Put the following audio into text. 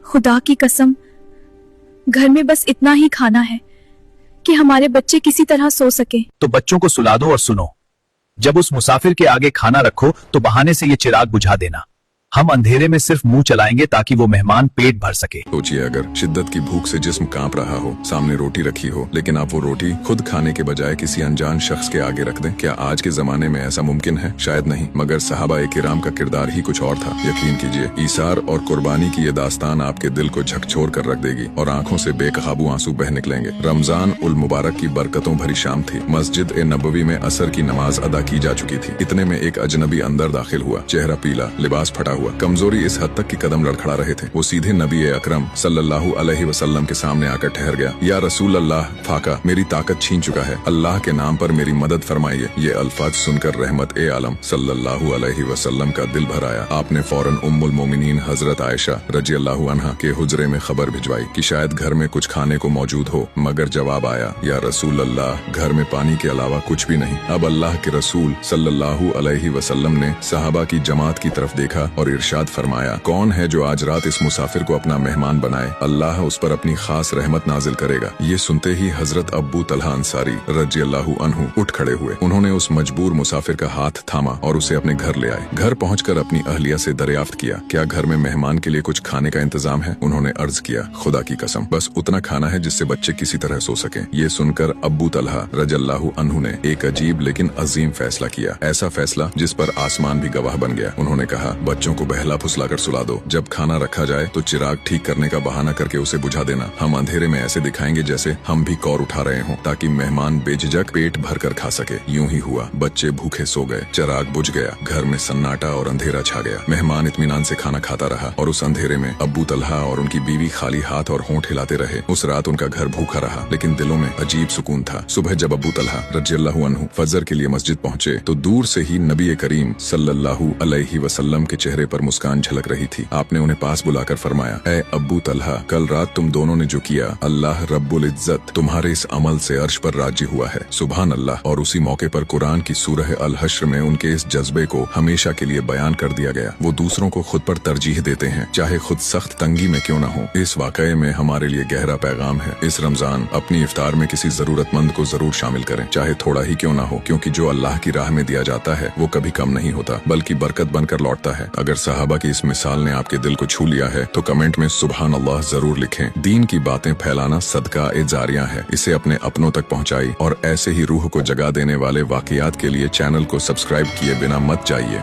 खुदा की कसम, घर में बस इतना ही खाना है कि हमारे बच्चे किसी तरह सो सके। तो बच्चों को सुला दो और सुनो, जब उस मुसाफिर के आगे खाना रखो तो बहाने से ये चिराग बुझा देना। हम अंधेरे में सिर्फ मुंह चलाएंगे ताकि वो मेहमान पेट भर सके। सोचिए, अगर शिद्दत की भूख से जिस्म कांप रहा हो, सामने रोटी रखी हो, लेकिन आप वो रोटी खुद खाने के बजाय किसी अनजान शख्स के आगे रख दें। क्या आज के जमाने में ऐसा मुमकिन है? शायद नहीं, मगर सहाबा किराम का किरदार ही कुछ और था। यकीन कीजिए, ईसार और कुर्बानी की ये दास्तान आपके दिल को झकझोर कर रख देगी और आंखों से बेकाबू आंसू बह निकलेंगे। रमजान उल मुबारक की बरकतों भरी शाम थी। मस्जिद ए नबवी में असर की नमाज अदा की जा चुकी थी। इतने में एक अजनबी अंदर दाखिल हुआ, चेहरा पीला, लिबास फटा हुआ, कमजोरी इस हद तक कि कदम लड़खड़ा रहे थे। वो सीधे नबी अकरम सल्लल्लाहु अलैहि वसल्लम के सामने आकर ठहर गया। या रसूल अल्लाह, फाका मेरी ताकत छीन चुका है, अल्लाह के नाम पर मेरी मदद फरमाइए। ये अल्फाज सुनकर रहमत ए आलम सल्लल्लाहु अलैहि वसल्लम का दिल भर आया। आपने फौरन उम्मुल मोमिनीन हजरत आयशा रज़ियल्लाहु अन्हा के हुजरे में खबर भिजवाई कि शायद घर में कुछ खाने को मौजूद हो, मगर जवाब आया, या रसूल अल्लाह, घर में पानी के अलावा कुछ भी नहीं। अब अल्लाह के रसूल सल्लल्लाहु अलैहि वसल्लम ने सहाबा की जमात की तरफ देखा और इरशाद फरमाया, कौन है जो आज रात इस मुसाफिर को अपना मेहमान बनाए? अल्लाह उस पर अपनी खास रहमत नाजिल करेगा। ये सुनते ही हजरत अब्बू तलहा अंसारी रज़ियल्लाहु अन्हु उठ खड़े हुए। उन्होंने उस मजबूर मुसाफिर का हाथ थामा और उसे अपने घर ले आए। घर पहुंचकर अपनी अहलिया से दरियाफ्त किया, क्या घर में मेहमान के लिए कुछ खाने का इंतजाम है? उन्होंने अर्ज किया, खुदा की कसम, बस उतना खाना है जिससे बच्चे किसी तरह सो सके। ये सुनकर अब्बू तलहा रज़ियल्लाहु अन्हु ने एक अजीब लेकिन अजीम फैसला किया, ऐसा फैसला जिस पर आसमान भी गवाह बन गया। उन्होंने कहा, बच्चों को बहला फुसला कर सुला दो। जब खाना रखा जाए तो चिराग ठीक करने का बहाना करके उसे बुझा देना। हम अंधेरे में ऐसे दिखाएंगे जैसे हम भी कौर उठा रहे हों, ताकि मेहमान बेझिझक पेट भर कर खा सके। यूं ही हुआ, बच्चे भूखे सो गए, चिराग बुझ गया, घर में सन्नाटा और अंधेरा छा गया। मेहमान इत्मीनान से खाना खाता रहा और उस अंधेरे में अब्बू तलहा और उनकी बीवी खाली हाथ और होंठ हिलाते रहे। उस रात उनका घर भूखा रहा, लेकिन दिलों में अजीब सुकून था। सुबह जब अब्बू तलहा रज़ियल्लाहु अन्हु फजर के लिए मस्जिद पहुंचे तो दूर से ही नबी करीम सल्लल्लाहु अलैहि वसल्लम के चेहरे पर मुस्कान झलक रही थी। आपने उन्हें पास बुलाकर फरमाया, ऐ अब्बू तलहा, कल रात तुम दोनों ने जो किया, अल्लाह रब्बुल इज्जत तुम्हारे इस अमल से अर्श पर राजी हुआ है। सुभान अल्लाह। और उसी मौके पर कुरान की सूरह अल हश्र में उनके इस जज्बे को हमेशा के लिए बयान कर दिया गया। वो दूसरों को खुद पर तरजीह देते हैं, चाहे खुद सख्त तंगी में क्यों न हो। इस वाकये में हमारे लिए गहरा पैगाम है। इस रमजान अपनी इफ्तार में किसी जरूरतमंद को जरूर शामिल करें, चाहे थोड़ा ही क्यों न हो, क्योंकि जो अल्लाह की राह में दिया जाता है वो कभी कम नहीं होता, बल्कि बरकत बनकर लौटता है। अगर सहाबा की इस मिसाल ने आपके दिल को छू लिया है तो कमेंट में सुभान अल्लाह जरूर लिखें। दीन की बातें फैलाना सदका ए जारिया है। इसे अपने अपनों तक पहुंचाई और ऐसे ही रूह को जगा देने वाले वाकयात के लिए चैनल को सब्सक्राइब किए बिना मत जाइए।